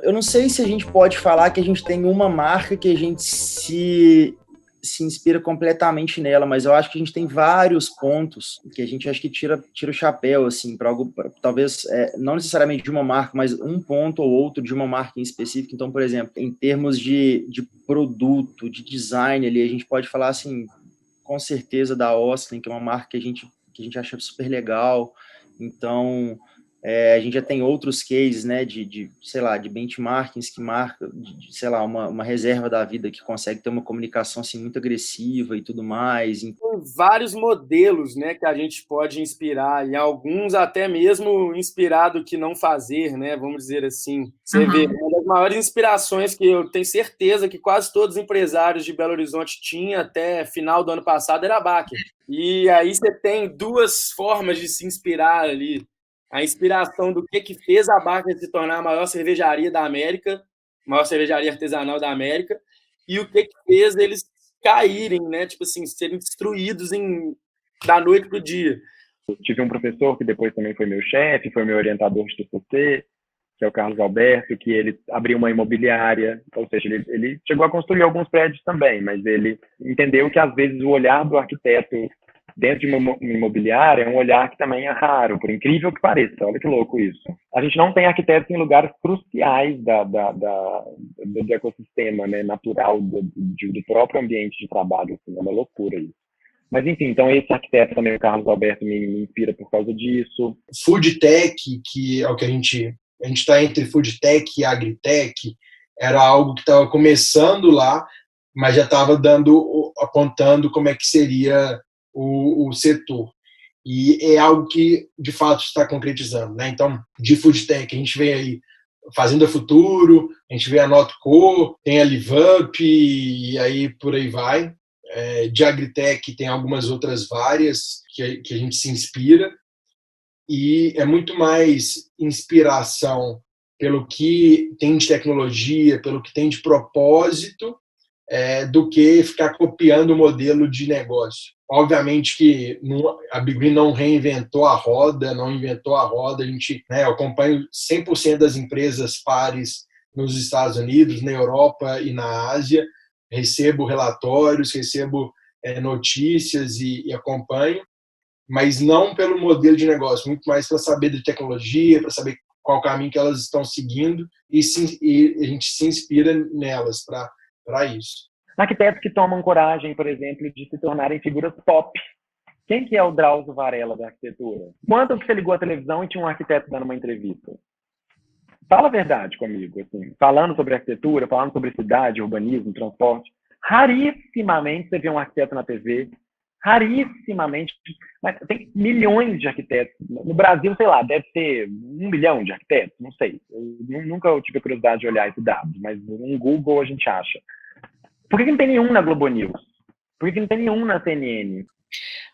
Eu não sei se a gente pode falar que a gente tem uma marca que a gente se inspira completamente nela, mas eu acho que a gente tem vários pontos que a gente acha que tira o chapéu, assim, para algo, talvez, não necessariamente de uma marca, mas um ponto ou outro de uma marca em específico. Então, por exemplo, em termos de produto, de design ali, a gente pode falar, assim, com certeza da Osklen, que é uma marca que a gente acha super legal. Então, a gente já tem outros cases, né, sei lá, de benchmarkings que marca, sei lá, uma reserva da vida que consegue ter uma comunicação assim muito agressiva e tudo mais. Tem vários modelos, né, que a gente pode inspirar, e alguns até mesmo inspirado que não fazer, né, vamos dizer assim. Você vê, uma das maiores inspirações que eu tenho certeza que quase todos os empresários de Belo Horizonte tinham até final do ano passado era a Baker. E aí você tem duas formas de se inspirar ali. A inspiração do que fez a Baker se tornar a maior cervejaria da América, maior cervejaria artesanal da América, e o que fez eles caírem, né? Tipo assim, serem destruídos da noite pro dia. Eu tive um professor que depois também foi meu chefe, foi meu orientador de TCC, que é o Carlos Alberto, que ele abriu uma imobiliária, ou seja, ele chegou a construir alguns prédios também, mas ele entendeu que às vezes o olhar do arquiteto dentro de uma imobiliária é um olhar que também é raro, por incrível que pareça. Olha que louco isso. A gente não tem arquitetos em lugares cruciais do ecossistema, né, natural do próprio ambiente de trabalho. Assim, é uma loucura isso. Mas, enfim, então esse arquiteto também, o Carlos Alberto, me inspira por causa disso. Food Tech, que é o que a gente está entre Food Tech e Agritech, era algo que estava começando lá, mas já estava apontando como é que seria o setor. E é algo que, de fato, está concretizando, né? Então, de Food Tech, a gente vê aí Fazenda Futuro, a gente vê a Notco, tem a LiveUp, e aí por aí vai. De Agritech tem algumas outras várias que a gente se inspira, e é muito mais inspiração pelo que tem de tecnologia, pelo que tem de propósito, do que ficar copiando o modelo de negócio. Obviamente que a Big Green não reinventou a roda, não inventou a roda. A gente, eu acompanho 100% das empresas pares nos Estados Unidos, na Europa e na Ásia, recebo relatórios, recebo notícias e acompanho, mas não pelo modelo de negócio, muito mais para saber de tecnologia, para saber qual caminho que elas estão seguindo, e a gente se inspira nelas para isso. Arquitetos que tomam coragem, por exemplo, de se tornarem figuras pop. Quem que é o Drauzio Varela da arquitetura? Quando que você ligou a televisão e tinha um arquiteto dando uma entrevista? Fala a verdade comigo, assim, falando sobre arquitetura, falando sobre cidade, urbanismo, transporte. Rarissimamente você vê um arquiteto na TV, rarissimamente, mas tem milhões de arquitetos. No Brasil, sei lá, deve ter 1 milhão de arquitetos, não sei. Eu nunca tive a curiosidade de olhar esse dado, mas no Google a gente acha. Por que não tem nenhum na Globo News? Por que não tem nenhum na CNN?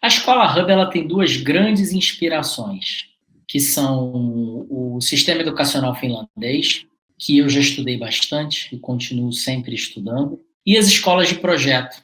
A Escola Hub ela tem duas grandes inspirações, que são o sistema educacional finlandês, que eu já estudei bastante e continuo sempre estudando, e as escolas de projeto,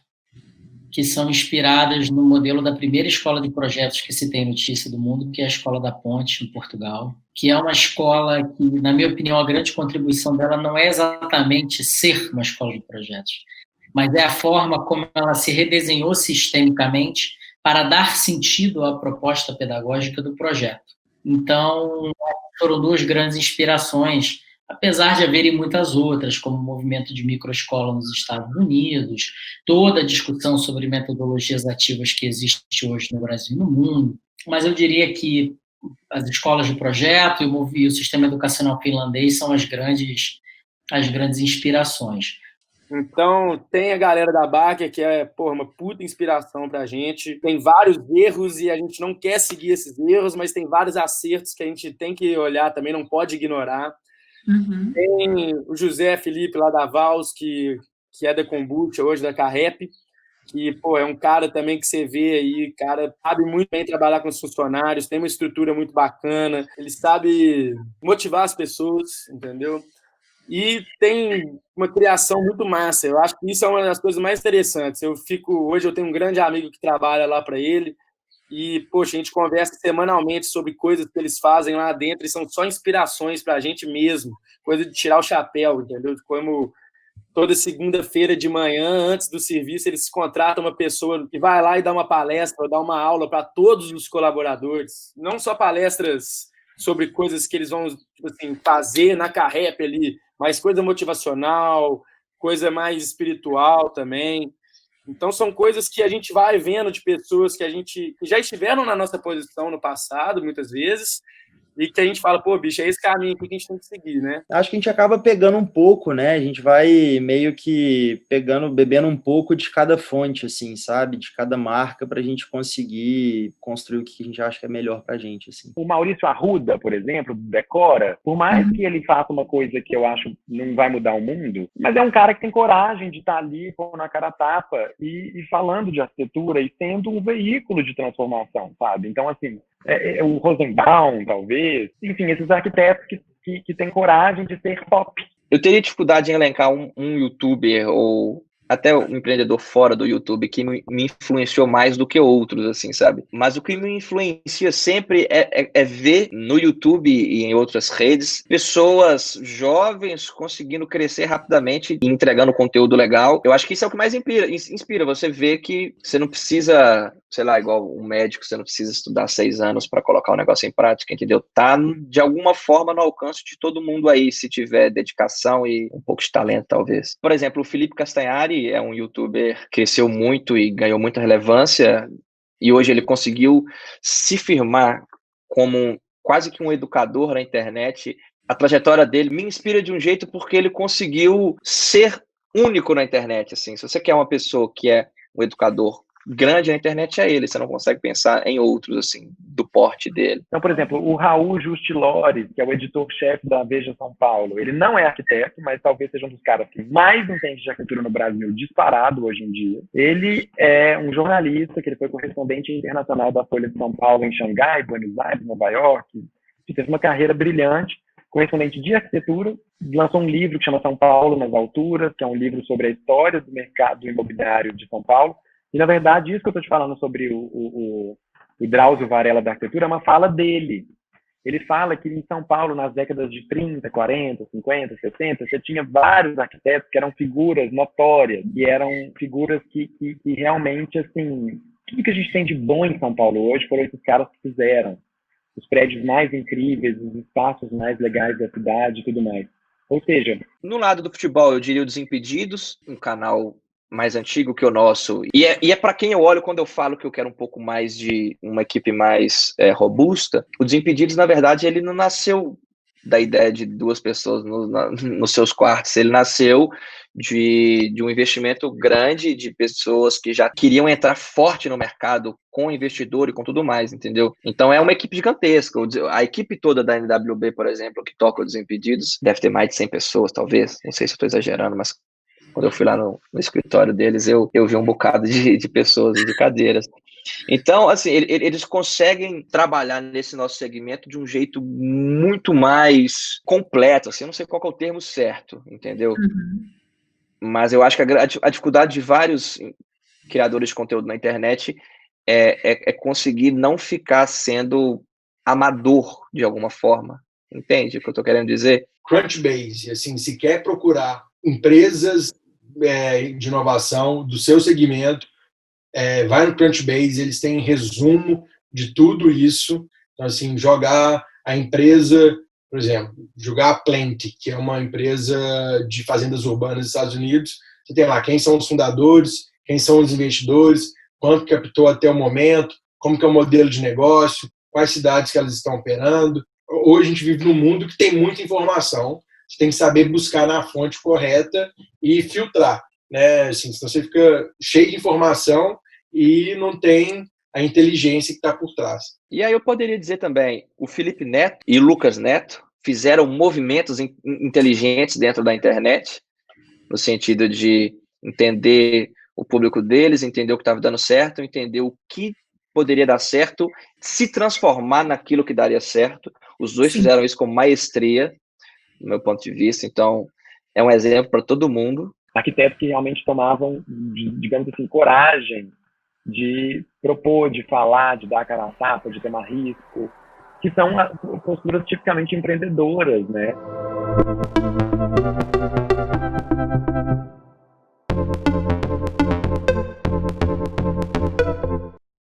que são inspiradas no modelo da primeira escola de projetos que se tem notícia do mundo, que é a Escola da Ponte, em Portugal, que é uma escola que, na minha opinião, a grande contribuição dela não é exatamente ser uma escola de projetos, mas é a forma como ela se redesenhou sistemicamente para dar sentido à proposta pedagógica do projeto. Então, foram duas grandes inspirações, apesar de haverem muitas outras, como o movimento de microescola nos Estados Unidos, toda a discussão sobre metodologias ativas que existe hoje no Brasil e no mundo. Mas eu diria que as escolas de projeto e o sistema educacional finlandês são as grandes inspirações. Então, tem a galera da Baker, que é uma puta inspiração pra gente. Tem vários erros e a gente não quer seguir esses erros, mas tem vários acertos que a gente tem que olhar também, não pode ignorar. Uhum. Tem o José Felipe lá da Vals, que é da Kombucha, hoje da Carrep, que é um cara também que você vê aí, cara sabe muito bem trabalhar com os funcionários, tem uma estrutura muito bacana, ele sabe motivar as pessoas, entendeu? E tem uma criação muito massa. Eu acho que isso é uma das coisas mais interessantes. Hoje eu tenho um grande amigo que trabalha lá para ele, e, poxa, a gente conversa semanalmente sobre coisas que eles fazem lá dentro e são só inspirações para a gente mesmo, coisa de tirar o chapéu, entendeu? Como toda segunda-feira de manhã, antes do serviço, eles contratam uma pessoa que vai lá e dá uma palestra, ou dá uma aula para todos os colaboradores, não só palestras sobre coisas que eles vão, tipo assim, fazer na carrep ali, mas coisa motivacional, coisa mais espiritual também. Então, são coisas que a gente vai vendo de pessoas que já estiveram na nossa posição no passado, muitas vezes, e que a gente fala, pô, bicho, é esse caminho aqui que a gente tem que seguir, né? Acho que a gente acaba pegando um pouco, né? A gente vai meio que bebendo um pouco de cada fonte, assim, sabe? De cada marca para a gente conseguir construir o que a gente acha que é melhor pra gente, assim. O Maurício Arruda, por exemplo, do Decora, por mais que ele faça uma coisa que eu acho não vai mudar o mundo, mas é um cara que tem coragem de estar ali pondo na cara a tapa e falando de arquitetura e sendo um veículo de transformação, sabe? Então, assim, o Rosenbaum, talvez, enfim, esses arquitetos que têm coragem de ser pop. Eu teria dificuldade em elencar um youtuber ou até um empreendedor fora do YouTube que me influenciou mais do que outros, assim, sabe? Mas o que me influencia sempre é ver no YouTube e em outras redes pessoas jovens conseguindo crescer rapidamente e entregando conteúdo legal. Eu acho que isso é o que mais inspira. Você vê que você não precisa, sei lá, igual um médico, você não precisa estudar 6 anos para colocar o negócio em prática, entendeu? Tá, de alguma forma, no alcance de todo mundo aí, se tiver dedicação e um pouco de talento, talvez. Por exemplo, o Felipe Castanhari é um youtuber que cresceu muito e ganhou muita relevância, e hoje ele conseguiu se firmar como quase que um educador na internet. A trajetória dele me inspira de um jeito porque ele conseguiu ser único na internet, assim. Se você quer uma pessoa que é um educador grande na internet, é ele, você não consegue pensar em outros, assim, do porte dele. Então, por exemplo, o Raul Justilores, que é o editor-chefe da Veja São Paulo, ele não é arquiteto, mas talvez seja um dos caras que mais entende de arquitetura no Brasil, disparado hoje em dia. Ele é um jornalista, que ele foi correspondente internacional da Folha de São Paulo em Xangai, Buenos Aires, Nova York, que teve uma carreira brilhante, correspondente de arquitetura, lançou um livro que chama São Paulo nas Alturas, que é um livro sobre a história do mercado imobiliário de São Paulo. E, na verdade, isso que eu estou te falando sobre o Drauzio Varela da arquitetura é uma fala dele. Ele fala que em São Paulo, nas décadas de 30, 40, 50, 60, você tinha vários arquitetos que eram figuras notórias, que eram figuras que realmente, assim, tudo que a gente tem de bom em São Paulo hoje foram esses caras que fizeram. Os prédios mais incríveis, os espaços mais legais da cidade e tudo mais. Ou seja... No lado do futebol, eu diria o Desimpedidos, um canal mais antigo que o nosso, e é para quem eu olho quando eu falo que eu quero um pouco mais de uma equipe mais robusta. O Desimpedidos, na verdade, ele não nasceu da ideia de 2 pessoas nos seus quartos, ele nasceu de um investimento grande de pessoas que já queriam entrar forte no mercado com investidor e com tudo mais, entendeu? Então é uma equipe gigantesca. A equipe toda da NWB, por exemplo, que toca o Desimpedidos, deve ter mais de 100 pessoas, talvez, não sei se eu estou exagerando, mas quando eu fui lá no escritório deles, eu vi um bocado de pessoas e de cadeiras. Então, assim, eles conseguem trabalhar nesse nosso segmento de um jeito muito mais completo, assim, eu não sei qual é o termo certo, entendeu? Uhum. Mas eu acho que a dificuldade de vários criadores de conteúdo na internet é conseguir não ficar sendo amador de alguma forma. Entende o que eu estou querendo dizer? Crunchbase, assim, se quer procurar empresas de inovação do seu segmento, vai no Crunchbase, eles têm resumo de tudo isso. Então, assim, jogar a empresa, por exemplo, jogar a Plenty, que é uma empresa de fazendas urbanas dos Estados Unidos, você tem lá quem são os fundadores, quem são os investidores, quanto captou até o momento, como que é o modelo de negócio, quais cidades que elas estão operando. Hoje a gente vive num mundo que tem muita informação, você tem que saber buscar na fonte correta e filtrar, né? Assim, senão você fica cheio de informação e não tem a inteligência que está por trás. E aí eu poderia dizer também, o Felipe Neto e o Lucas Neto fizeram movimentos inteligentes dentro da internet, no sentido de entender o público deles, entender o que estava dando certo, entender o que poderia dar certo, se transformar naquilo que daria certo. Os dois fizeram isso com maestria, do meu ponto de vista, então é um exemplo para todo mundo. Arquitetos que realmente tomavam, digamos assim, coragem de propor, de falar, de dar a cara a tapa, de tomar risco, que são posturas tipicamente empreendedoras, né?